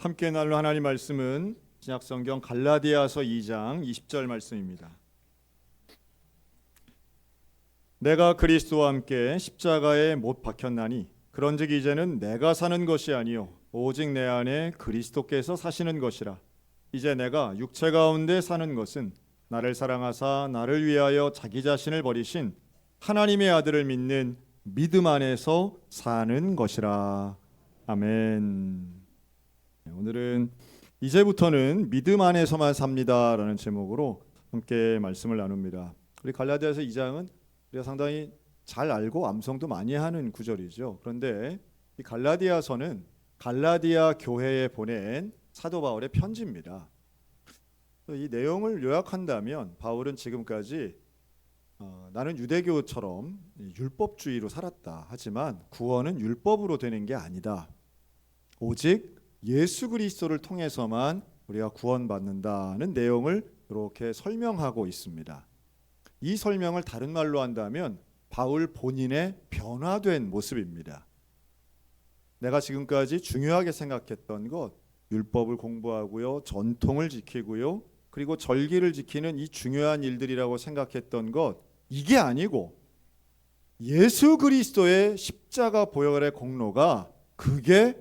함께 나눌 하나님 말씀은 신약성경 갈라디아서 2장 20절 말씀입니다. 내가 그리스도와 함께 십자가에 못 박혔나니 그런즉 이제는 내가 사는 것이 아니요 오직 내 안에 그리스도께서 사시는 것이라. 이제 내가 육체 가운데 사는 것은 나를 사랑하사 나를 위하여 자기 자신을 버리신 하나님의 아들을 믿는 믿음 안에서 사는 것이라. 아멘. 오늘은 이제부터는 믿음 안에서만 삽니다라는 제목으로 함께 말씀을 나눕니다. 우리 갈라디아서 2장은 우리가 상당히 잘 알고 암송도 많이 하는 구절이죠. 그런데 이 갈라디아서는 갈라디아 교회에 보낸 사도 바울의 편지입니다. 이 내용을 요약한다면 바울은 지금까지 나는 유대교처럼 율법주의로 살았다. 하지만 구원은 율법으로 되는 게 아니다. 오직 예수 그리스도를 통해서만 우리가 구원받는다는 내용을 이렇게 설명하고 있습니다. 이 설명을 다른 말로 한다면 바울 본인의 변화된 모습입니다. 내가 지금까지 중요하게 생각했던 것, 율법을 공부하고요, 전통을 지키고요, 그리고 절기를 지키는 이 중요한 일들이라고 생각했던 것, 이게 아니고 예수 그리스도의 십자가 보혈의 공로가 그게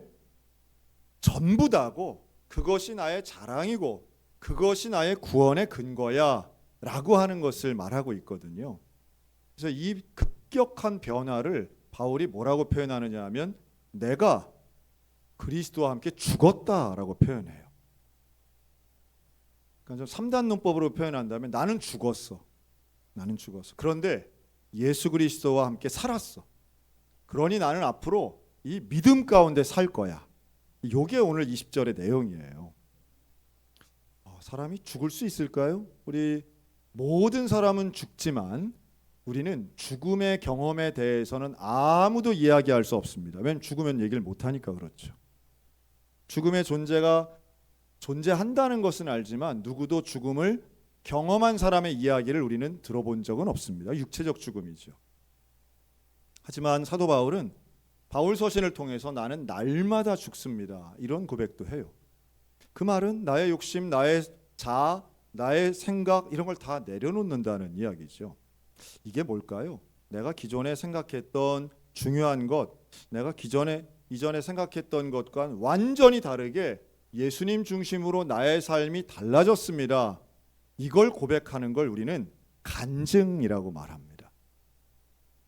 전부다고, 그것이 나의 자랑이고 그것이 나의 구원의 근거야 라고 하는 것을 말하고 있거든요. 그래서 이 급격한 변화를 바울이 뭐라고 표현하느냐 하면 내가 그리스도와 함께 죽었다라고 표현해요. 그러니까 좀 3단 문법으로 표현한다면 나는 죽었어. 나는 죽었어. 그런데 예수 그리스도와 함께 살았어. 그러니 나는 앞으로 이 믿음 가운데 살 거야. 이게 오늘 20절의 내용이에요. 사람이 죽을 수 있을까요? 우리 모든 사람은 죽지만 우리는 죽음의 경험에 대해서는 아무도 이야기할 수 없습니다. 왜냐하면 죽으면 얘기를 못하니까 그렇죠. 죽음의 존재가 존재한다는 것은 알지만 누구도 죽음을 경험한 사람의 이야기를 우리는 들어본 적은 없습니다. 육체적 죽음이죠. 하지만 사도 바울은 바울 서신을 통해서 나는 날마다 죽습니다. 이런 고백도 해요. 그 말은 나의 욕심, 나의 자아, 나의 생각 이런 걸 다 내려놓는다는 이야기죠. 이게 뭘까요? 내가 기존에 생각했던 중요한 것, 내가 이전에 생각했던 것과 완전히 다르게 예수님 중심으로 나의 삶이 달라졌습니다. 이걸 고백하는 걸 우리는 간증이라고 말합니다.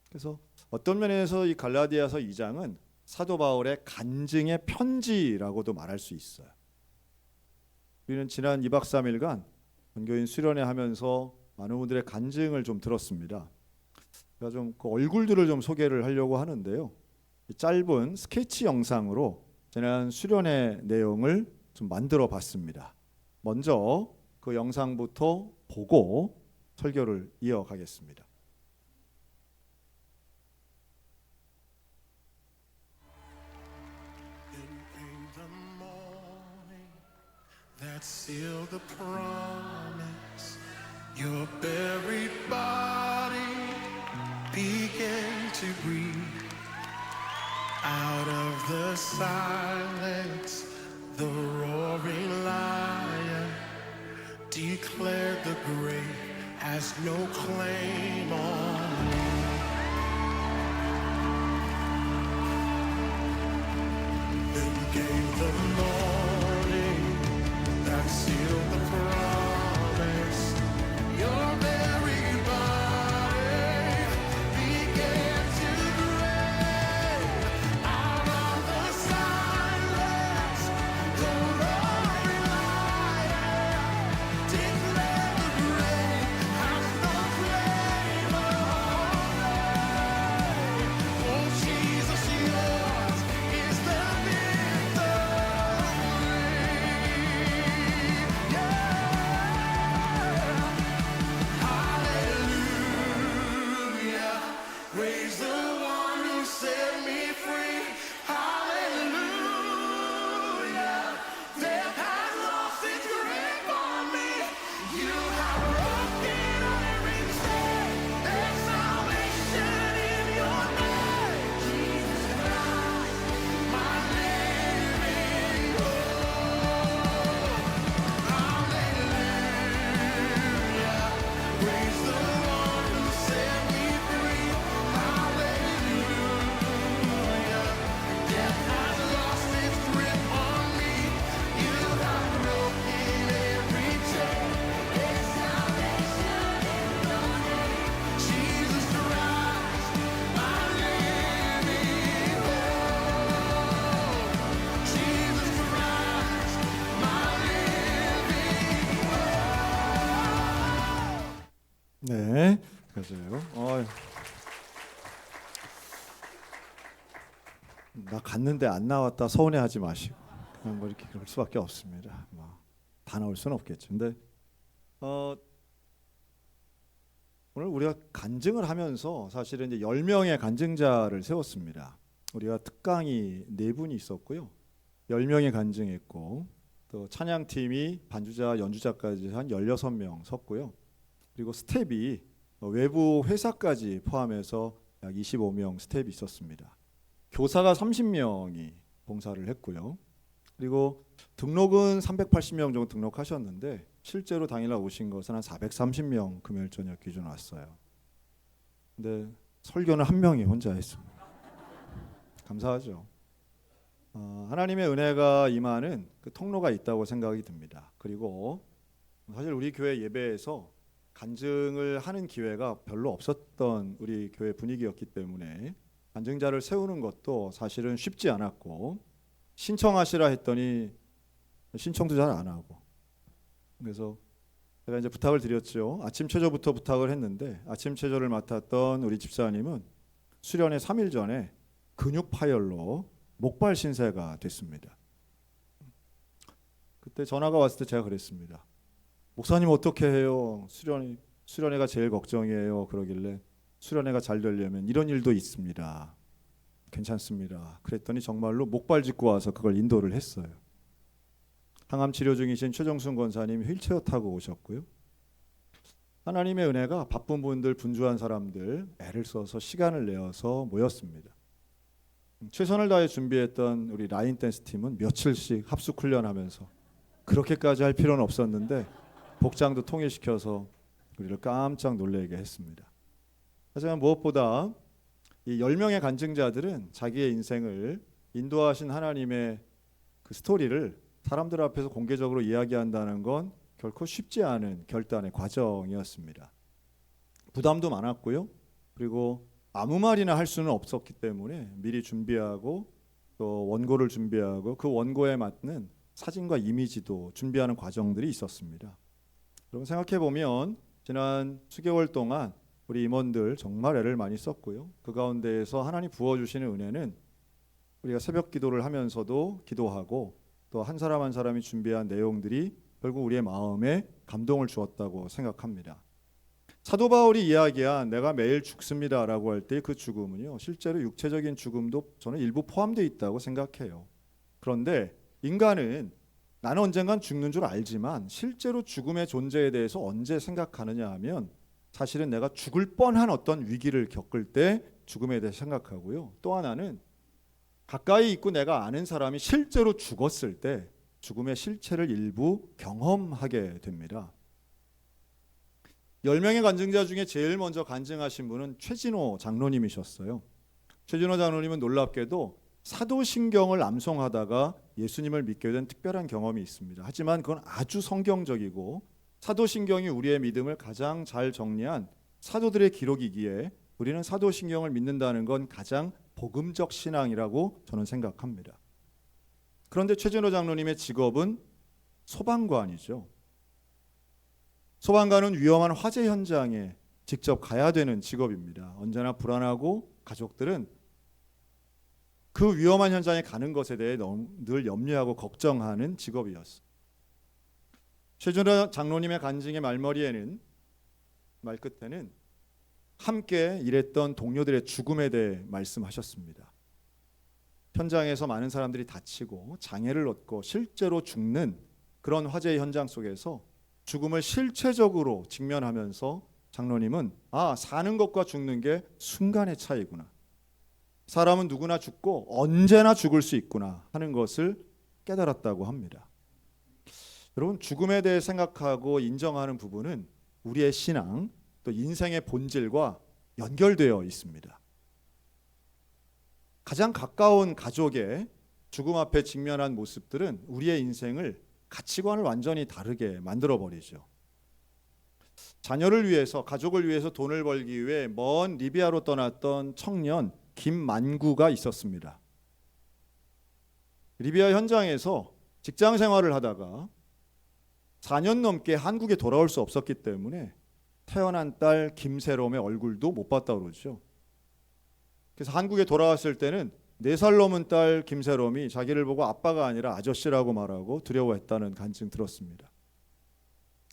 그래서 어떤 면에서 이 갈라디아서 2장은 사도 바울의 간증의 편지라고도 말할 수 있어요. 우리는 지난 2박 3일간 본교인 수련회 하면서 많은 분들의 간증을 좀 들었습니다. 제가 좀 그 얼굴들을 좀 소개를 하려고 하는데요. 짧은 스케치 영상으로 지난 수련회 내용을 좀 만들어 봤습니다. 먼저 그 영상부터 보고 설교를 이어가겠습니다. That sealed the promise. Your buried body began to breathe. Out of the silence, the roaring lion declared the grave has no claim on me. Then came the morning that sealed the promise. Your very body began to break. Out of the silence, the roaring lion declared the grave has no claim on me. Oh Jesus, yours is the victory. 맞아요. 나 갔는데 안 나왔다 서운해하지 마시고 그냥 뭐 이렇게 그럴 수밖에 없습니다. 뭐 다 나올 수는 없겠죠. 근데 오늘 우리가 간증을 하면서 사실은 이제 10명의 간증자를 세웠습니다. 우리가 특강이 4분이 있었고요. 10명이 간증했고 또 찬양팀이 반주자, 연주자까지 한 16명 섰고요. 그리고 스텝이 외부 회사까지 포함해서 약 25명 스텝이 있었습니다. 교사가 30명이 봉사를 했고요. 그리고 등록은 380명 정도 등록하셨는데 실제로 당일날 오신 것은 한 430명 금요일 저녁 기준 왔어요. 근데 설교는 한 명이 혼자 했습니다. 감사하죠. 하나님의 은혜가 임하는 그 통로가 있다고 생각이 듭니다. 그리고 사실 우리 교회 예배에서 간증을 하는 기회가 별로 없었던 우리 교회 분위기였기 때문에 간증자를 세우는 것도 사실은 쉽지 않았고 신청하시라 했더니 신청도 잘 안 하고 그래서 제가 이제 부탁을 드렸죠. 아침 체조부터 부탁을 했는데 아침 체조를 맡았던 우리 집사님은 수련회 3일 전에 근육 파열로 목발 신세가 됐습니다. 그때 전화가 왔을 때 제가 그랬습니다. 목사님 어떻게 해요? 수련회가 제일 걱정이에요. 그러길래 수련회가 잘 되려면 이런 일도 있습니다. 괜찮습니다. 그랬더니 정말로 목발 짚고 와서 그걸 인도를 했어요. 항암 치료 중이신 최정순 권사님 휠체어 타고 오셨고요. 하나님의 은혜가 바쁜 분들, 분주한 사람들 애를 써서 시간을 내어서 모였습니다. 최선을 다해 준비했던 우리 라인 댄스 팀은 며칠씩 합숙 훈련하면서 그렇게까지 할 필요는 없었는데 복장도 통일시켜서 우리를 깜짝 놀라게 했습니다. 하지만 무엇보다 이 10명의 간증자들은 자기의 인생을 인도하신 하나님의 그 스토리를 사람들 앞에서 공개적으로 이야기한다는 건 결코 쉽지 않은 결단의 과정이었습니다. 부담도 많았고요. 그리고 아무 말이나 할 수는 없었기 때문에 미리 준비하고 또 원고를 준비하고 그 원고에 맞는 사진과 이미지도 준비하는 과정들이 있었습니다. 여러분 생각해 보면 지난 수개월 동안 우리 임원들 정말 애를 많이 썼고요. 그 가운데에서 하나님 부어주시는 은혜는 우리가 새벽 기도를 하면서도 기도하고 또 한 사람 한 사람이 준비한 내용들이 결국 우리의 마음에 감동을 주었다고 생각합니다. 사도 바울이 이야기한 내가 매일 죽습니다라고 할 때 그 죽음은요. 실제로 육체적인 죽음도 저는 일부 포함되어 있다고 생각해요. 그런데 인간은 나는 언젠간 죽는 줄 알지만 실제로 죽음의 존재에 대해서 언제 생각하느냐 하면 사실은 내가 죽을 뻔한 어떤 위기를 겪을 때 죽음에 대해 생각하고요. 또 하나는 가까이 있고 내가 아는 사람이 실제로 죽었을 때 죽음의 실체를 일부 경험하게 됩니다. 10명의 간증자 중에 제일 먼저 간증하신 분은 최진호 장로님이셨어요. 최진호 장로님은 놀랍게도 사도신경을 암송하다가 예수님을 믿게 된 특별한 경험이 있습니다. 하지만 그건 아주 성경적이고 사도신경이 우리의 믿음을 가장 잘 정리한 사도들의 기록이기에 우리는 사도신경을 믿는다는 건 가장 복음적 신앙이라고 저는 생각합니다. 그런데 최진호 장로님의 직업은 소방관이죠. 소방관은 위험한 화재 현장에 직접 가야 되는 직업입니다. 언제나 불안하고 가족들은 그 위험한 현장에 가는 것에 대해 늘 염려하고 걱정하는 직업이었어요. 최진호 장로님의 간증의 말끝에는 함께 일했던 동료들의 죽음에 대해 말씀하셨습니다. 현장에서 많은 사람들이 다치고 장애를 얻고 실제로 죽는 그런 화재의 현장 속에서 죽음을 실체적으로 직면하면서 장로님은 사는 것과 죽는 게 순간의 차이구나. 사람은 누구나 죽고 언제나 죽을 수 있구나 하는 것을 깨달았다고 합니다. 여러분 죽음에 대해 생각하고 인정하는 부분은 우리의 신앙 또 인생의 본질과 연결되어 있습니다. 가장 가까운 가족의 죽음 앞에 직면한 모습들은 우리의 인생을 가치관을 완전히 다르게 만들어버리죠. 자녀를 위해서 가족을 위해서 돈을 벌기 위해 먼 리비아로 떠났던 청년 김만구가 있었습니다. 리비아 현장에서 직장 생활을 하다가 4년 넘게 한국에 돌아올 수 없었기 때문에 태어난 딸 김새롬의 얼굴도 못 봤다 그러죠. 그래서 한국에 돌아왔을 때는 4살 넘은 딸 김새롬이 자기를 보고 아빠가 아니라 아저씨라고 말하고 두려워했다는 간증 들었습니다.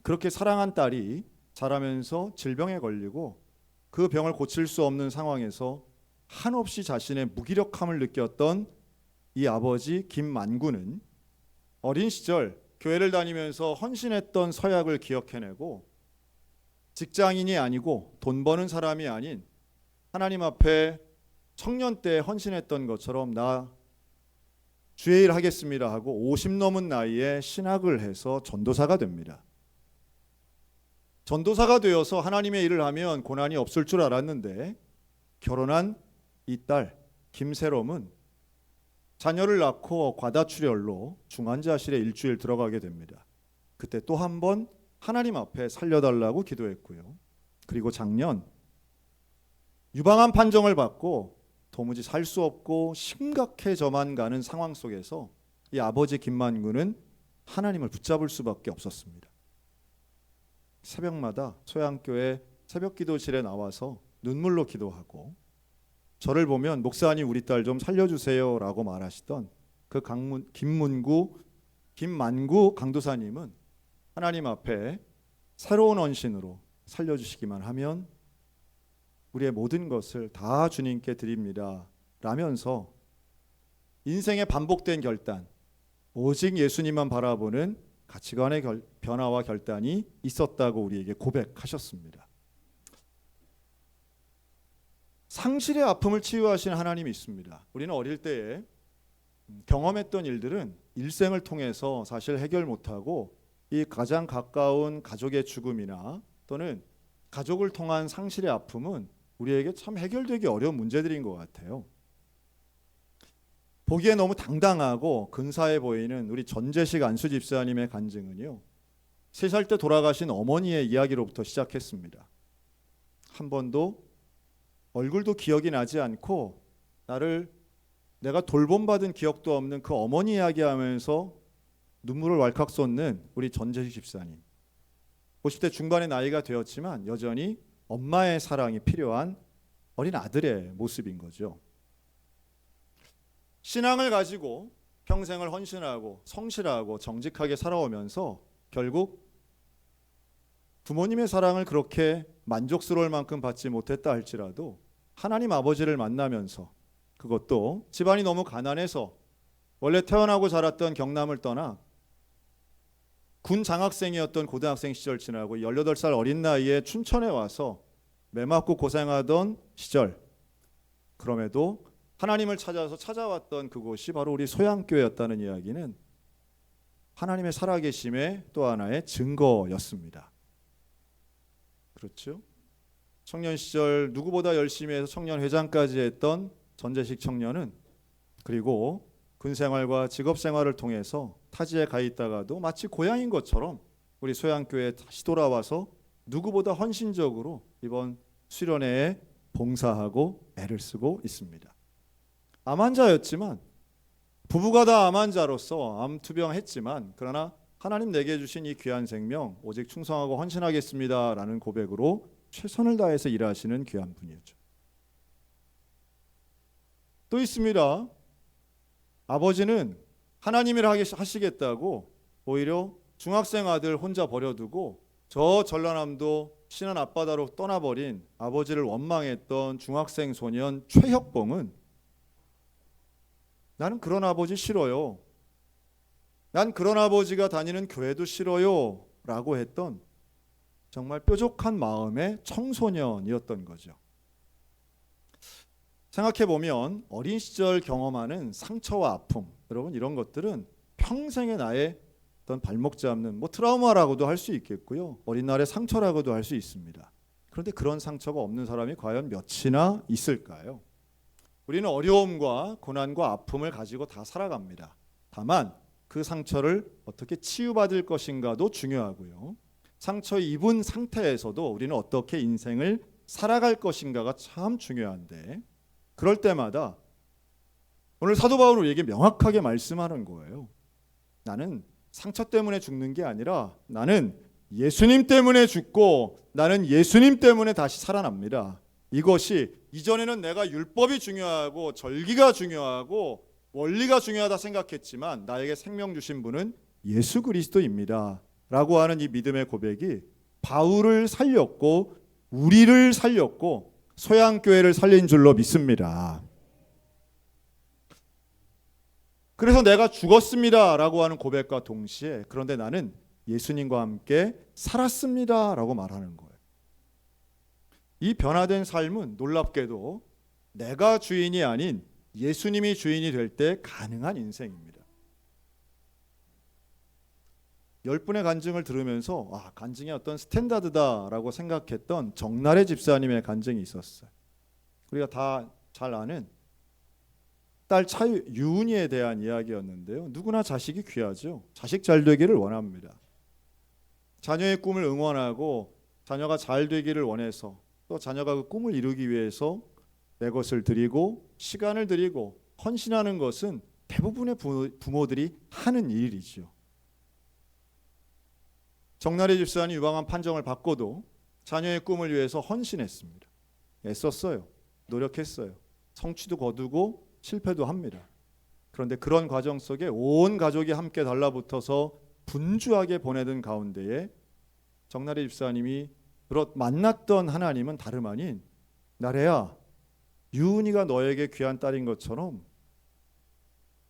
그렇게 사랑한 딸이 자라면서 질병에 걸리고 그 병을 고칠 수 없는 상황에서 한없이 자신의 무기력함을 느꼈던 이 아버지 김만구는 어린 시절 교회를 다니면서 헌신했던 서약을 기억해내고 직장인이 아니고 돈 버는 사람이 아닌 하나님 앞에 청년 때 헌신했던 것처럼 나 주의 일 하겠습니다 하고 50 넘은 나이에 신학을 해서 전도사가 됩니다. 전도사가 되어서 하나님의 일을 하면 고난이 없을 줄 알았는데 결혼한 이 딸 김새롬은 자녀를 낳고 과다출혈로 중환자실에 일주일 들어가게 됩니다. 그때 또 한 번 하나님 앞에 살려달라고 기도했고요. 그리고 작년 유방암 판정을 받고 도무지 살 수 없고 심각해져만 가는 상황 속에서 이 아버지 김만구는 하나님을 붙잡을 수밖에 없었습니다. 새벽마다 소양교회 새벽기도실에 나와서 눈물로 기도하고 저를 보면 목사님 우리 딸 좀 살려주세요 라고 말하시던 그 김만구 강도사님은 하나님 앞에 새로운 헌신으로 살려주시기만 하면 우리의 모든 것을 다 주님께 드립니다 라면서 인생의 반복된 결단, 오직 예수님만 바라보는 가치관의 변화와 결단이 있었다고 우리에게 고백하셨습니다. 상실의 아픔을 치유하시는 하나님이 있습니다. 우리는 어릴 때에 경험했던 일들은 일생을 통해서 사실 해결 못하고 이 가장 가까운 가족의 죽음이나 또는 가족을 통한 상실의 아픔은 우리에게 참 해결되기 어려운 문제들인 것 같아요. 보기에 너무 당당하고 근사해 보이는 우리 전재식 안수 집사님의 간증은요, 3살 때 돌아가신 어머니의 이야기로부터 시작했습니다. 한 번도 얼굴도 기억이 나지 않고 내가 돌봄받은 기억도 없는 그 어머니 이야기하면서 눈물을 왈칵 쏟는 우리 전재식 집사님. 50대 중반의 나이가 되었지만 여전히 엄마의 사랑이 필요한 어린 아들의 모습인 거죠. 신앙을 가지고 평생을 헌신하고 성실하고 정직하게 살아오면서 결국 부모님의 사랑을 그렇게 만족스러울 만큼 받지 못했다 할지라도 하나님 아버지를 만나면서, 그것도 집안이 너무 가난해서 원래 태어나고 자랐던 경남을 떠나 군 장학생이었던 고등학생 시절 지나고 18살 어린 나이에 춘천에 와서 매 맞고 고생하던 시절, 그럼에도 하나님을 찾아서 찾아왔던 그곳이 바로 우리 소양교회였다는 이야기는 하나님의 살아계심의 또 하나의 증거였습니다. 그렇죠? 청년 시절 누구보다 열심히 해서 청년회장까지 했던 전재식 청년은 그리고 군생활과 직업생활을 통해서 타지에 가 있다가도 마치 고향인 것처럼 우리 소양교회에 다시 돌아와서 누구보다 헌신적으로 이번 수련회에 봉사하고 애를 쓰고 있습니다. 암 환자였지만, 부부가 다 암 환자로서 암 투병했지만, 그러나 하나님 내게 주신 이 귀한 생명 오직 충성하고 헌신하겠습니다 라는 고백으로 최선을 다해서 일하시는 귀한 분이었죠. 또 있습니다. 아버지는 하나님을 하시겠다고 오히려 중학생 아들 혼자 버려두고 저 전라남도 신안 앞바다로 떠나버린 아버지를 원망했던 중학생 소년 최혁봉은 나는 그런 아버지 싫어요. 난 그런 아버지가 다니는 교회도 싫어요 라고 했던 정말 뾰족한 마음의 청소년이었던 거죠. 생각해보면 어린 시절 경험하는 상처와 아픔, 여러분 이런 것들은 평생의 나의 어떤 발목 잡는 트라우마라고도 할 수 있겠고요, 어린 날의 상처라고도 할 수 있습니다. 그런데 그런 상처가 없는 사람이 과연 몇이나 있을까요? 우리는 어려움과 고난과 아픔을 가지고 다 살아갑니다. 다만 그 상처를 어떻게 치유받을 것인가도 중요하고요, 상처 입은 상태에서도 우리는 어떻게 인생을 살아갈 것인가가 참 중요한데, 그럴 때마다 오늘 사도 바울은 우리에게 명확하게 말씀하는 거예요. 나는 상처 때문에 죽는 게 아니라 나는 예수님 때문에 죽고 나는 예수님 때문에 다시 살아납니다. 이것이 이전에는 내가 율법이 중요하고 절기가 중요하고 원리가 중요하다 생각했지만 나에게 생명 주신 분은 예수 그리스도입니다 라고 하는 이 믿음의 고백이 바울을 살렸고 우리를 살렸고 소양교회를 살린 줄로 믿습니다. 그래서 내가 죽었습니다 라고 하는 고백과 동시에 그런데 나는 예수님과 함께 살았습니다 라고 말하는 거예요. 이 변화된 삶은 놀랍게도 내가 주인이 아닌 예수님이 주인이 될 때 가능한 인생입니다. 10분의 간증을 들으면서 간증이 어떤 스탠다드다라고 생각했던 정나래 집사님의 간증이 있었어요. 우리가 다 잘 아는 딸 유은이에 대한 이야기였는데요. 누구나 자식이 귀하죠. 자식 잘 되기를 원합니다. 자녀의 꿈을 응원하고 자녀가 잘 되기를 원해서 또 자녀가 그 꿈을 이루기 위해서 내 것을 드리고 시간을 드리고 헌신하는 것은 대부분의 부모들이 하는 일이죠. 정나래 집사님 유방암 판정을 받고도 자녀의 꿈을 위해서 헌신했습니다. 애썼어요. 노력했어요. 성취도 거두고 실패도 합니다. 그런데 그런 과정 속에 온 가족이 함께 달라붙어서 분주하게 보내던 가운데에 정나래 집사님이 만났던 하나님은 다름 아닌 나래야, 유은이가 너에게 귀한 딸인 것처럼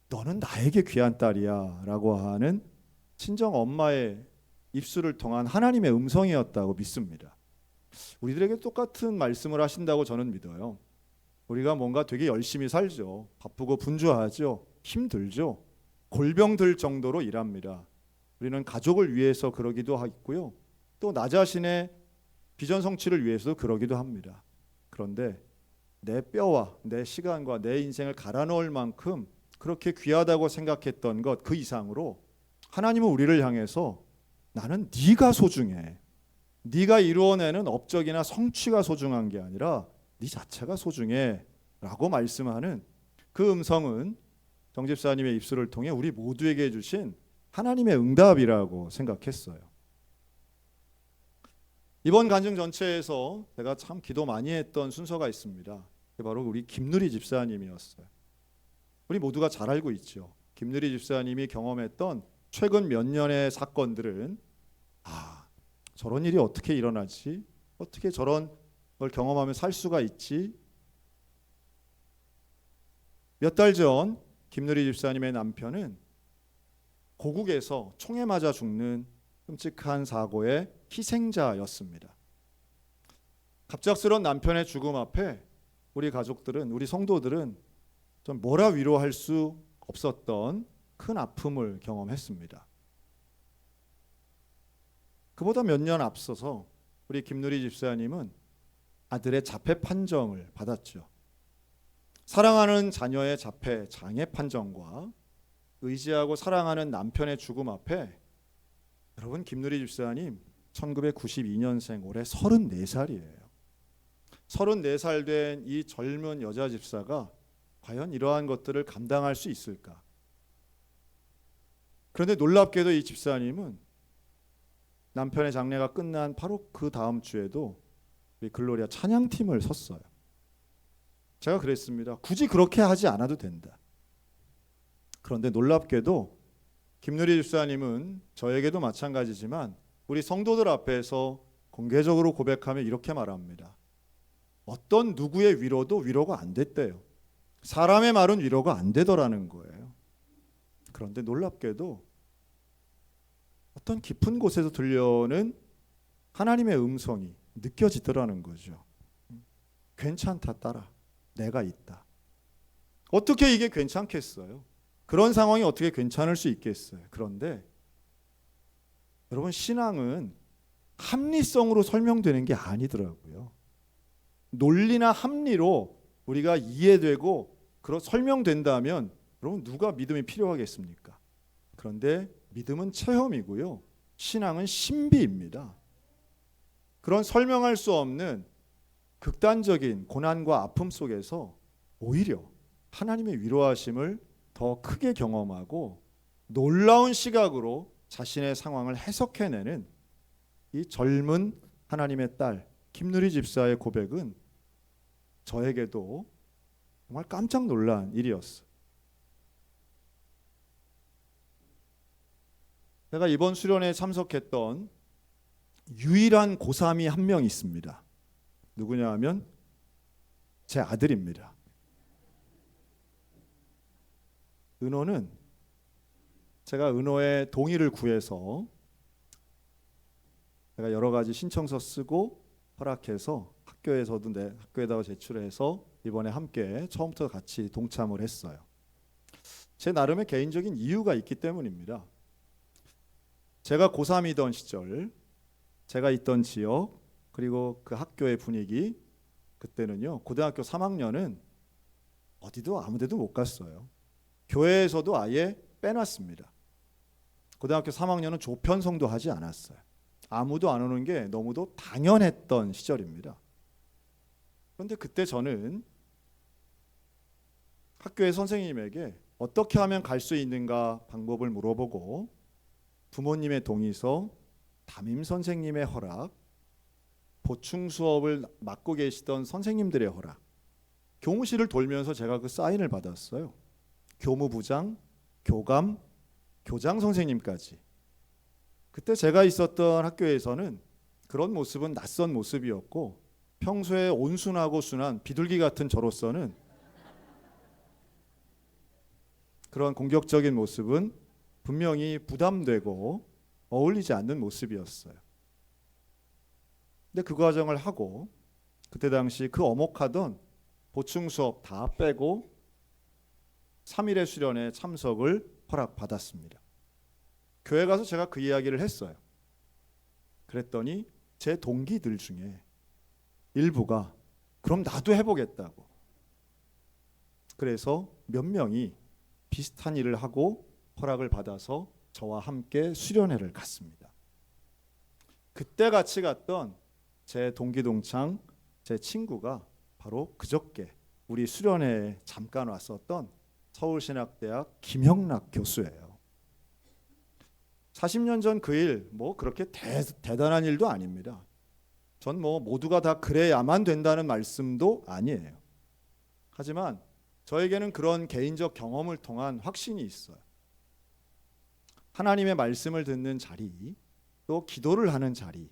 너는 나에게 귀한 딸이야 라고 하는 친정 엄마의 입술을 통한 하나님의 음성이었다고 믿습니다. 우리들에게 똑같은 말씀을 하신다고 저는 믿어요. 우리가 뭔가 되게 열심히 살죠. 바쁘고 분주하죠. 힘들죠. 골병 들 정도로 일합니다. 우리는 가족을 위해서 그러기도 하고요. 또 나 자신의 비전 성취를 위해서도 그러기도 합니다. 그런데 내 뼈와 내 시간과 내 인생을 갈아 넣을 만큼 그렇게 귀하다고 생각했던 것 그 이상으로 하나님은 우리를 향해서 나는 네가 소중해. 네가 이루어내는 업적이나 성취가 소중한 게 아니라 네 자체가 소중해 라고 말씀하는 그 음성은 정 집사님의 입술을 통해 우리 모두에게 주신 하나님의 응답이라고 생각했어요. 이번 간증 전체에서 제가 참 기도 많이 했던 순서가 있습니다. 그게 바로 우리 김누리 집사님이었어요. 우리 모두가 잘 알고 있죠. 김누리 집사님이 경험했던 최근 몇 년의 사건들은 저런 일이 어떻게 일어나지? 어떻게 저런 걸 경험하며 살 수가 있지? 몇 달 전 김누리 집사님의 남편은 고국에서 총에 맞아 죽는 끔찍한 사고의 희생자였습니다. 갑작스러운 남편의 죽음 앞에 우리 가족들은, 우리 성도들은 좀 뭐라 위로할 수 없었던 큰 아픔을 경험했습니다. 그보다 몇 년 앞서서 우리 김누리 집사님은 아들의 자폐 판정을 받았죠. 사랑하는 자녀의 자폐 장애 판정과 의지하고 사랑하는 남편의 죽음 앞에 여러분, 김누리 집사님 1992년생 올해 34살이에요. 34살 된 이 젊은 여자 집사가 과연 이러한 것들을 감당할 수 있을까? 그런데 놀랍게도 이 집사님은 남편의 장례가 끝난 바로 그 다음 주에도 우리 글로리아 찬양팀을 섰어요. 제가 그랬습니다. 굳이 그렇게 하지 않아도 된다. 그런데 놀랍게도 김누리 집사님은 저에게도 마찬가지지만 우리 성도들 앞에서 공개적으로 고백하며 이렇게 말합니다. 어떤 누구의 위로도 위로가 안 됐대요. 사람의 말은 위로가 안 되더라는 거예요. 그런데 놀랍게도 어떤 깊은 곳에서 들려오는 하나님의 음성이 느껴지더라는 거죠. 괜찮다, 딸아. 내가 있다. 어떻게 이게 괜찮겠어요? 그런 상황이 어떻게 괜찮을 수 있겠어요? 그런데 여러분, 신앙은 합리성으로 설명되는 게 아니더라고요. 논리나 합리로 우리가 이해되고 설명된다면 여러분, 누가 믿음이 필요하겠습니까? 그런데 믿음은 체험이고요. 신앙은 신비입니다. 그런 설명할 수 없는 극단적인 고난과 아픔 속에서 오히려 하나님의 위로하심을 더 크게 경험하고 놀라운 시각으로 자신의 상황을 해석해내는 이 젊은 하나님의 딸 김누리 집사의 고백은 저에게도 정말 깜짝 놀란 일이었어. 제가 이번 수련회에 참석했던 유일한 고3이 한 명 있습니다. 누구냐 하면 제 아들입니다. 은호는 제가 은호의 동의를 구해서 제가 여러 가지 신청서 쓰고 허락해서 학교에서도 내 학교에다가 제출해서 이번에 함께 처음부터 같이 동참을 했어요. 제 나름의 개인적인 이유가 있기 때문입니다. 제가 고3이던 시절, 제가 있던 지역, 그리고 그 학교의 분위기, 그때는요, 고등학교 3학년은 어디도 아무 데도 못 갔어요. 교회에서도 아예 빼놨습니다. 고등학교 3학년은 조편성도 하지 않았어요. 아무도 안 오는 게 너무도 당연했던 시절입니다. 그런데 그때 저는 학교의 선생님에게 어떻게 하면 갈 수 있는가 방법을 물어보고 부모님의 동의서, 담임 선생님의 허락, 보충 수업을 맡고 계시던 선생님들의 허락, 교무실을 돌면서 제가 그 사인을 받았어요. 교무부장, 교감, 교장 선생님까지. 그때 제가 있었던 학교에서는 그런 모습은 낯선 모습이었고 평소에 온순하고 순한 비둘기 같은 저로서는 그런 공격적인 모습은 분명히 부담되고 어울리지 않는 모습이었어요. 근데 그 과정을 하고 그때 당시 그 어목하던 보충 수업 다 빼고 3일의 수련회 참석을 허락받았습니다. 교회 가서 제가 그 이야기를 했어요. 그랬더니 제 동기들 중에 일부가 그럼 나도 해보겠다고. 그래서 몇 명이 비슷한 일을 하고 허락을 받아서 저와 함께 수련회를 갔습니다. 그때 같이 갔던 제 동기 동창, 제 친구가 바로 그저께 우리 수련회에 잠깐 왔었던 서울신학대학 김형락 교수예요. 40년 전 그 일 뭐 그렇게 대단한 일도 아닙니다. 전 뭐 모두가 다 그래야만 된다는 말씀도 아니에요. 하지만 저에게는 그런 개인적 경험을 통한 확신이 있어요. 하나님의 말씀을 듣는 자리, 또 기도를 하는 자리,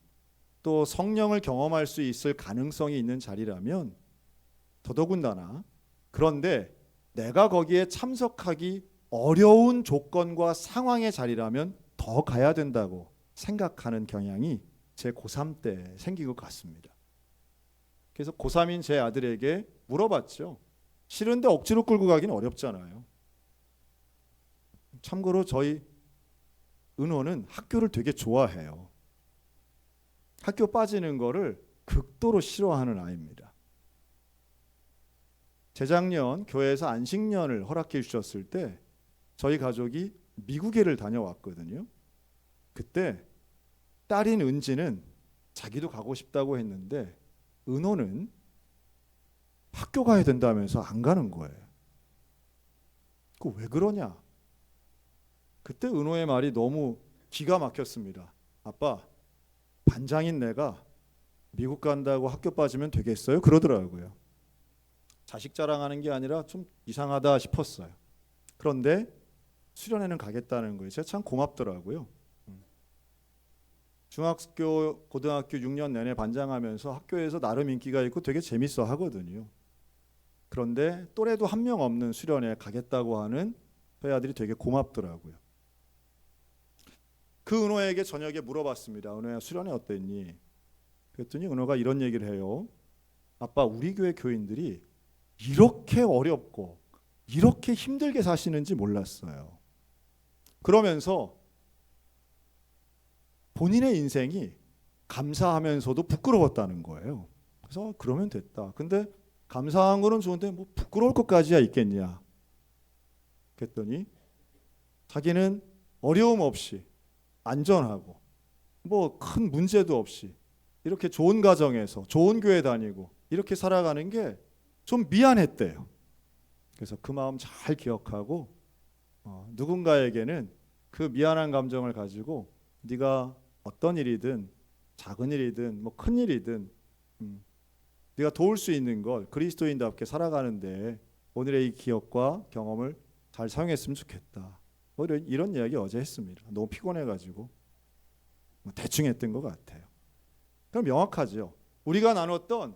또 성령을 경험할 수 있을 가능성이 있는 자리라면 더더군다나, 그런데 내가 거기에 참석하기 어려운 조건과 상황의 자리라면 더 가야 된다고 생각하는 경향이 제 고3 때 생긴 것 같습니다. 그래서 고3인 제 아들에게 물어봤죠. 싫은데 억지로 끌고 가기는 어렵잖아요. 참고로 저희 은호는 학교를 되게 좋아해요. 학교 빠지는 거를 극도로 싫어하는 아이입니다. 재작년 교회에서 안식년을 허락해 주셨을 때 저희 가족이 미국에를 다녀왔거든요. 그때 딸인 은지는 자기도 가고 싶다고 했는데 은호는 학교 가야 된다면서 안 가는 거예요. 그 왜 그러냐? 그때 은호의 말이 너무 기가 막혔습니다. 아빠, 반장인 내가 미국 간다고 학교 빠지면 되겠어요? 그러더라고요. 자식 자랑하는 게 아니라 좀 이상하다 싶었어요. 그런데 수련회는 가겠다는 거예요. 제가 참 고맙더라고요. 중학교, 고등학교 6년 내내 반장하면서 학교에서 나름 인기가 있고 되게 재밌어 하거든요. 그런데 또래도 한 명 없는 수련회에 가겠다고 하는 저희 아들이 되게 고맙더라고요. 그 은호에게 저녁에 물어봤습니다. 은호야, 수련회 어땠니? 그랬더니 은호가 이런 얘기를 해요. 아빠, 우리 교회 교인들이 이렇게 어렵고 이렇게 힘들게 사시는지 몰랐어요. 그러면서 본인의 인생이 감사하면서도 부끄러웠다는 거예요. 그래서 그러면 됐다. 근데 감사한 거는 좋은데 뭐 부끄러울 것까지야 있겠냐. 그랬더니 자기는 어려움 없이 안전하고 뭐 큰 문제도 없이 이렇게 좋은 가정에서 좋은 교회 다니고 이렇게 살아가는 게 좀 미안했대요. 그래서 그 마음 잘 기억하고 누군가에게는 그 미안한 감정을 가지고 네가 어떤 일이든 작은 일이든 뭐 큰 일이든 네가 도울 수 있는 걸 그리스도인답게 살아가는데 오늘의 이 기억과 경험을 잘 사용했으면 좋겠다. 뭐 이런 이야기 어제 했습니다. 너무 피곤해가지고 뭐 대충 했던 것 같아요. 그럼 명확하죠. 우리가 나눴던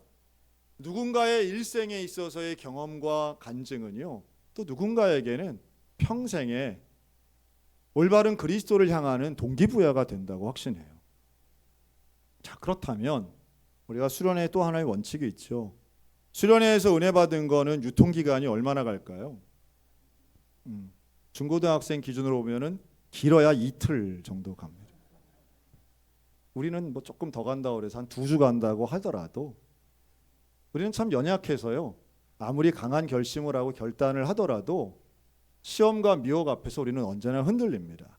누군가의 일생에 있어서의 경험과 간증은요, 또 누군가에게는 평생에 올바른 그리스도를 향하는 동기부여가 된다고 확신해요. 자, 그렇다면 우리가 수련회 또 하나의 원칙이 있죠. 수련회에서 은혜 받은 거는 유통기간이 얼마나 갈까요? 중고등학생 기준으로 보면은 길어야 이틀 정도 갑니다. 우리는 뭐 조금 더 간다고 그래서 한 2주 간다고 하더라도 우리는 참 연약해서요. 아무리 강한 결심을 하고 결단을 하더라도 시험과 미혹 앞에서 우리는 언제나 흔들립니다.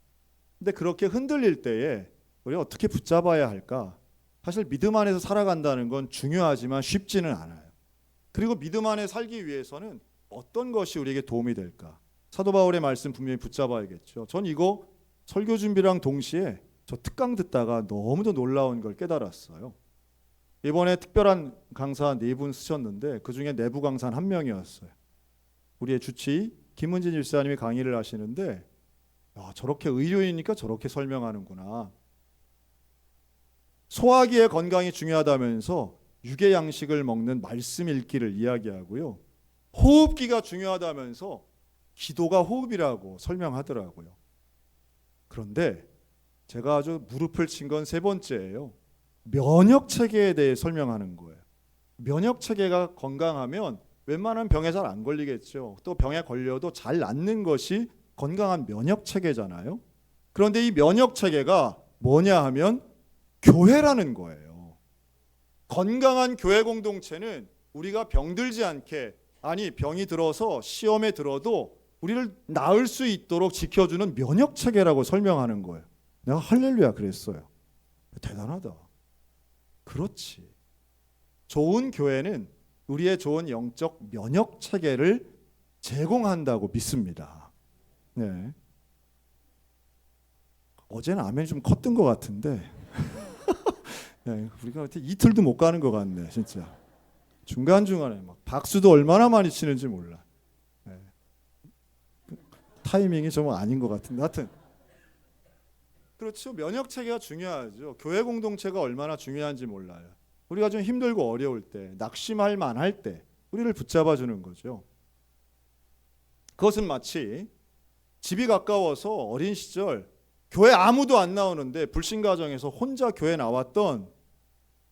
근데 그렇게 흔들릴 때에 우리가 어떻게 붙잡아야 할까? 사실 믿음 안에서 살아간다는 건 중요하지만 쉽지는 않아요. 그리고 믿음 안에 살기 위해서는 어떤 것이 우리에게 도움이 될까? 사도 바울의 말씀 분명히 붙잡아야겠죠. 전 이거 설교 준비랑 동시에 저 특강 듣다가 너무도 놀라운 걸 깨달았어요. 이번에 특별한 강사 4분 쓰셨는데 그중에 내부 강사는 1명이었어요. 우리의 주치 김은진 집사님이 강의를 하시는데 저렇게 의료이니까 저렇게 설명하는구나. 소화기의 건강이 중요하다면서 유계 양식을 먹는 말씀 읽기를 이야기하고요. 호흡기가 중요하다면서 기도가 호흡이라고 설명하더라고요. 그런데 제가 아주 무릎을 친 건 3번째예요. 면역 체계에 대해 설명하는 거예요. 면역 체계가 건강하면 웬만한 병에 잘 안 걸리겠죠. 또 병에 걸려도 잘 낫는 것이 건강한 면역 체계잖아요. 그런데 이 면역 체계가 뭐냐 하면 교회라는 거예요. 건강한 교회 공동체는 우리가 병들지 않게, 아니 병이 들어서 시험에 들어도 우리를 나을 수 있도록 지켜주는 면역 체계라고 설명하는 거예요. 내가 할렐루야 그랬어요. 대단하다. 그렇지. 좋은 교회는 우리의 좋은 영적 면역 체계를 제공한다고 믿습니다. 네. 어제는 아멘이 좀 컸던 것 같은데 네, 우리가 이틀도 못 가는 것 같네 진짜. 중간중간에 막 박수도 얼마나 많이 치는지 몰라. 네. 타이밍이 좀 아닌 것 같은데 하여튼 그렇죠. 면역 체계가 중요하죠. 교회 공동체가 얼마나 중요한지 몰라요. 우리가 좀 힘들고 어려울 때, 낙심할 만할 때 우리를 붙잡아 주는 거죠. 그것은 마치 집이 가까워서 어린 시절 교회 아무도 안 나오는데 불신 가정에서 혼자 교회 나왔던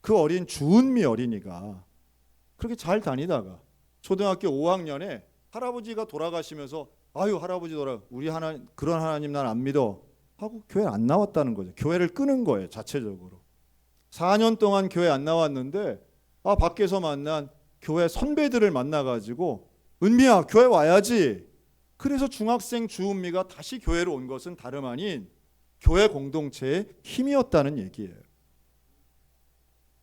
그 어린 주은미 어린이가 그렇게 잘 다니다가 초등학교 5학년에 할아버지가 돌아가시면서 아유 할아버지 우리 하나님 그런 하나님 난 안 믿어 하고 교회 안 나왔다는 거죠. 교회를 끄는 거예요. 자체적으로. 4년 동안 교회 안 나왔는데 밖에서 만난 교회 선배들을 만나가지고 은미야 교회 와야지. 그래서 중학생 주은미가 다시 교회로 온 것은 다름 아닌 교회 공동체의 힘이었다는 얘기예요.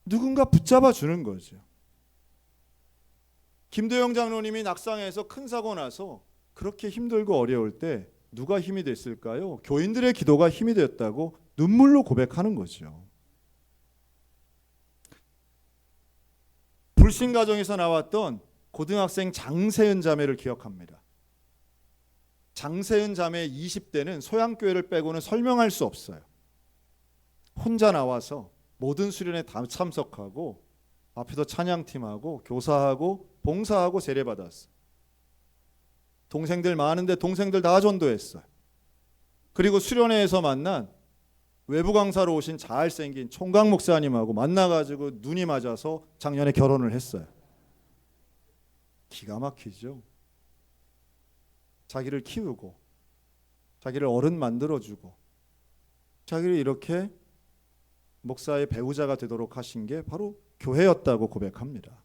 누군가 붙잡아 주는 거죠. 김도영 장로님이 낙상해서 큰 사고 나서 그렇게 힘들고 어려울 때 누가 힘이 됐을까요? 교인들의 기도가 힘이 됐다고 눈물로 고백하는 거죠. 불신 가정에서 나왔던 고등학생 장세은 자매를 기억합니다. 장세은 자매의 20대는 소양교회를 빼고는 설명할 수 없어요. 혼자 나와서 모든 수련회 다 참석하고 앞에서 찬양팀하고 교사하고 봉사하고 세례받았어요. 동생들 많은데 동생들 다 전도했어요. 그리고 수련회에서 만난 외부 강사로 오신 잘생긴 총각 목사님하고 만나가지고 눈이 맞아서 작년에 결혼을 했어요. 기가 막히죠. 자기를 키우고 자기를 어른 만들어주고 자기를 이렇게 목사의 배우자가 되도록 하신 게 바로 교회였다고 고백합니다.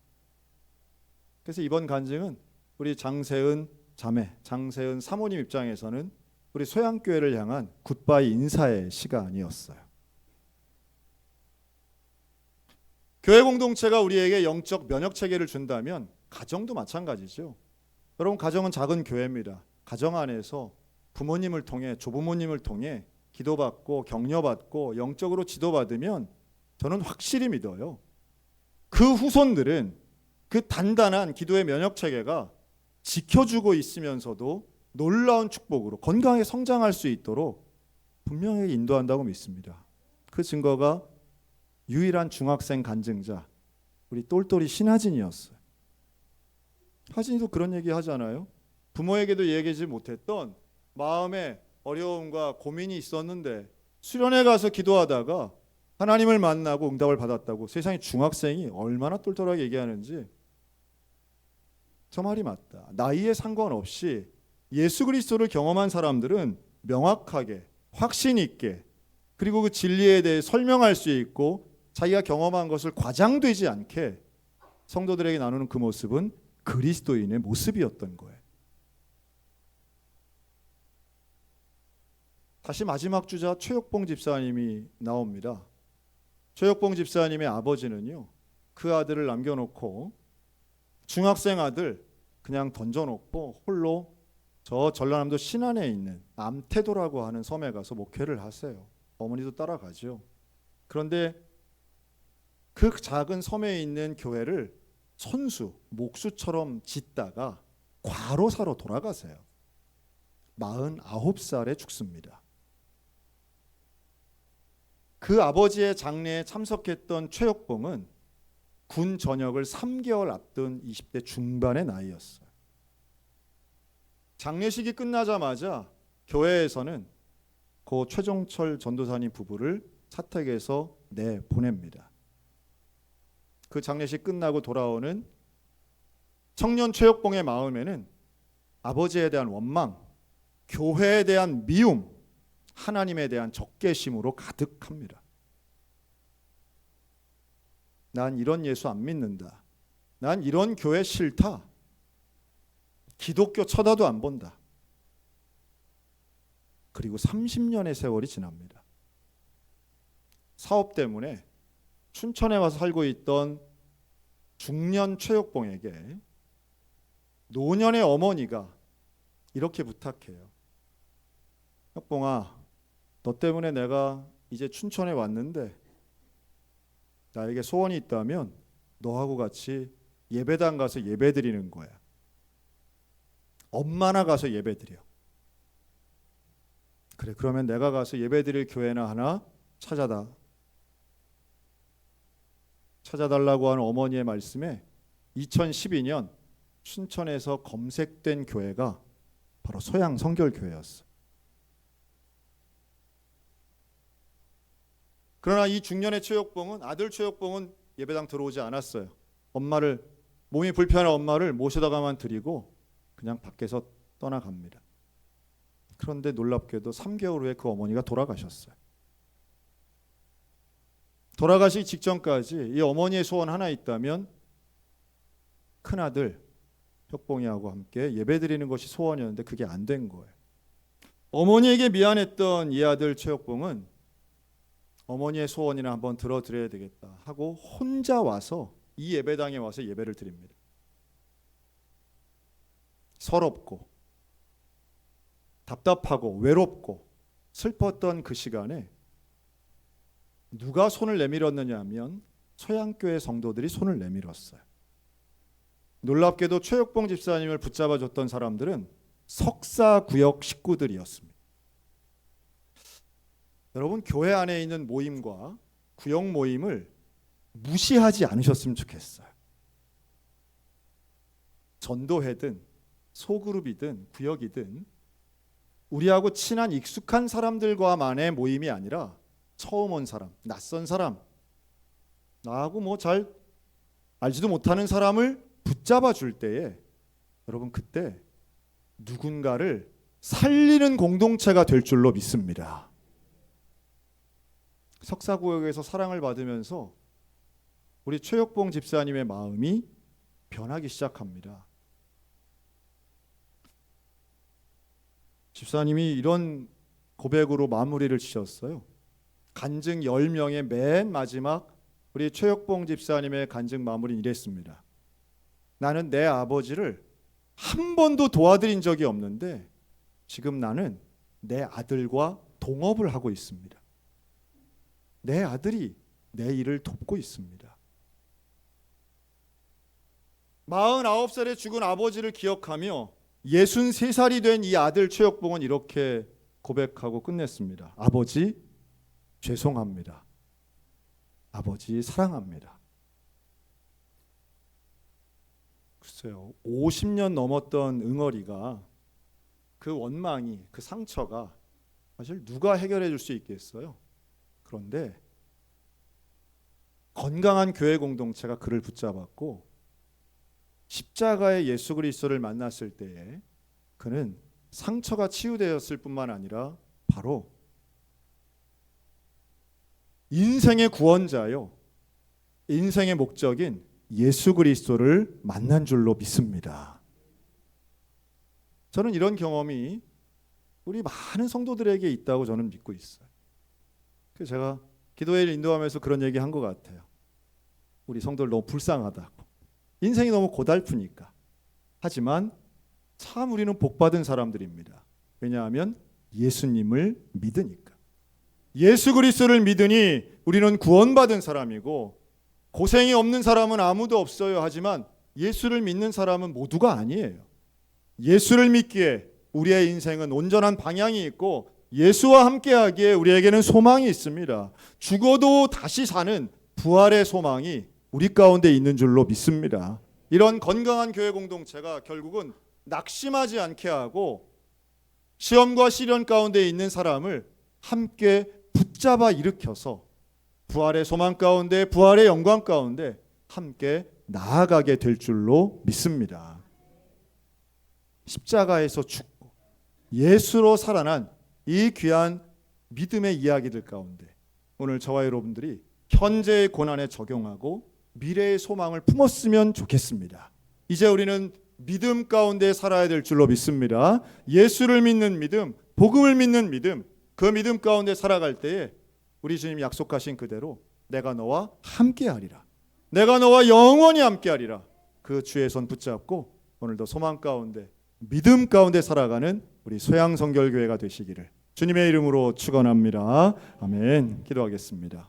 그래서 이번 간증은 우리 장세은 자매, 장세은 사모님 입장에서는 우리 소양교회를 향한 굿바이 인사의 시간이었어요. 교회 공동체가 우리에게 영적 면역 체계를 준다면 가정도 마찬가지죠. 여러분 가정은 작은 교회입니다. 가정 안에서 부모님을 통해 조부모님을 통해 기도받고 격려받고 영적으로 지도받으면 저는 확실히 믿어요. 그 후손들은 그 단단한 기도의 면역 체계가 지켜주고 있으면서도 놀라운 축복으로 건강하게 성장할 수 있도록 분명히 인도한다고 믿습니다. 그 증거가 유일한 중학생 간증자 우리 똘똘이 신하진이었어요. 하진이도 그런 얘기 하잖아요. 부모에게도 얘기하지 못했던 마음의 어려움과 고민이 있었는데 수련회 가서 기도하다가 하나님을 만나고 응답을 받았다고. 세상에 중학생이 얼마나 똘똘하게 얘기하는지. 저 말이 맞다. 나이에 상관없이 예수 그리스도를 경험한 사람들은 명확하게 확신 있게 그리고 그 진리에 대해 설명할 수 있고 자기가 경험한 것을 과장되지 않게 성도들에게 나누는 그 모습은 그리스도인의 모습이었던 거예요. 다시 마지막 주자 최혁봉 집사님이 나옵니다. 최혁봉 집사님의 아버지는요, 그 아들을 남겨놓고 중학생 아들 그냥 던져놓고 홀로 저 전라남도 신안에 있는 암태도라고 하는 섬에 가서 목회를 하세요. 어머니도 따라가죠. 그런데 그 작은 섬에 있는 교회를 손수, 목수처럼 짓다가 과로사로 돌아가세요. 49살에 죽습니다. 그 아버지의 장례에 참석했던 최혁봉은 군 전역을 3개월 앞둔 20대 중반의 나이였어요. 장례식이 끝나자마자 교회에서는 고 최종철 전도사님 부부를 사택에서 내보냅니다. 그 장례식 끝나고 돌아오는 청년 최혁봉의 마음에는 아버지에 대한 원망, 교회에 대한 미움, 하나님에 대한 적개심으로 가득합니다. 난 이런 예수 안 믿는다. 난 이런 교회 싫다. 기독교 쳐다도 안 본다. 그리고 30년의 세월이 지납니다. 사업 때문에 춘천에 와서 살고 있던 중년 최혁봉에게 노년의 어머니가 이렇게 부탁해요. 혁봉아, 너 때문에 내가 이제 춘천에 왔는데 나에게 소원이 있다면 너하고 같이 예배당 가서 예배 드리는 거야. 엄마나 가서 예배 드려. 그래, 그러면 내가 가서 예배 드릴 교회나 하나 찾아달라고 하는 어머니의 말씀에 2012년 춘천에서 검색된 교회가 바로 소양 성결교회였어. 그러나 이 중년의 최혁봉은, 아들 최혁봉은 예배당 들어오지 않았어요. 몸이 불편한 엄마를 모셔다가만 드리고 그냥 밖에서 떠나갑니다. 그런데 놀랍게도 3개월 후에 그 어머니가 돌아가셨어요. 돌아가시기 직전까지 이 어머니의 소원 하나 있다면 큰아들 혁봉이하고 함께 예배드리는 것이 소원이었는데 그게 안 된 거예요. 어머니에게 미안했던 이 아들 최혁봉은 어머니의 소원이나 한번 들어드려야 되겠다 하고 혼자 와서 이 예배당에 와서 예배를 드립니다. 서럽고 답답하고 외롭고 슬펐던 그 시간에 누가 손을 내밀었느냐 하면 소양교회 성도들이 손을 내밀었어요. 놀랍게도 최혁봉 집사님을 붙잡아줬던 사람들은 석사구역 식구들이었습니다. 여러분, 교회 안에 있는 모임과 구역 모임을 무시하지 않으셨으면 좋겠어요. 전도회든 소그룹이든 구역이든 우리하고 친한 익숙한 사람들과만의 모임이 아니라 처음 온 사람, 낯선 사람, 나하고 뭐 잘 알지도 못하는 사람을 붙잡아 줄 때에 여러분, 그때 누군가를 살리는 공동체가 될 줄로 믿습니다. 석사구역에서 사랑을 받으면서 우리 최혁봉 집사님의 마음이 변하기 시작합니다. 집사님이 이런 고백으로 마무리를 지셨어요. 간증 10명의 맨 마지막 우리 최혁봉 집사님의 간증 마무리는 이랬습니다. 나는 내 아버지를 한 번도 도와드린 적이 없는데 지금 나는 내 아들과 동업을 하고 있습니다. 내 아들이 내 일을 돕고 있습니다. 49살에 죽은 아버지를 기억하며 63살이 된 이 아들 최혁봉은 이렇게 고백하고 끝냈습니다. 아버지, 죄송합니다. 아버지, 사랑합니다. 글쎄요, 50년 넘었던 응어리가 그 원망이, 그 상처가 사실 누가 해결해 줄 수 있겠어요? 그런데 건강한 교회 공동체가 그를 붙잡았고 십자가의 예수 그리스도를 만났을 때에 그는 상처가 치유되었을 뿐만 아니라 바로 인생의 구원자요, 인생의 목적인 예수 그리스도를 만난 줄로 믿습니다. 저는 이런 경험이 우리 많은 성도들에게 있다고 저는 믿고 있어요. 그래서 제가 기도회를 인도하면서 그런 얘기 한 것 같아요. 우리 성도들 너무 불쌍하다고. 인생이 너무 고달프니까. 하지만 참 우리는 복받은 사람들입니다. 왜냐하면 예수님을 믿으니까. 예수 그리스도를 믿으니 우리는 구원받은 사람이고 고생이 없는 사람은 아무도 없어요. 하지만 예수를 믿는 사람은 모두가 아니에요. 예수를 믿기에 우리의 인생은 온전한 방향이 있고 예수와 함께하기에 우리에게는 소망이 있습니다. 죽어도 다시 사는 부활의 소망이 우리 가운데 있는 줄로 믿습니다. 이런 건강한 교회 공동체가 결국은 낙심하지 않게 하고 시험과 시련 가운데 있는 사람을 함께 붙잡아 일으켜서 부활의 소망 가운데, 부활의 영광 가운데 함께 나아가게 될 줄로 믿습니다. 십자가에서 죽고 예수로 살아난 이 귀한 믿음의 이야기들 가운데 오늘 저와 여러분들이 현재의 고난에 적용하고 미래의 소망을 품었으면 좋겠습니다. 이제 우리는 믿음 가운데 살아야 될 줄로 믿습니다. 예수를 믿는 믿음, 복음을 믿는 믿음, 그 믿음 가운데 살아갈 때에 우리 주님 약속하신 그대로 내가 너와 함께하리라. 내가 너와 영원히 함께하리라. 그 주의 손 붙잡고 오늘도 소망 가운데 믿음 가운데 살아가는 우리 소양성결교회가 되시기를 주님의 이름으로 축원합니다. 아멘. 기도하겠습니다.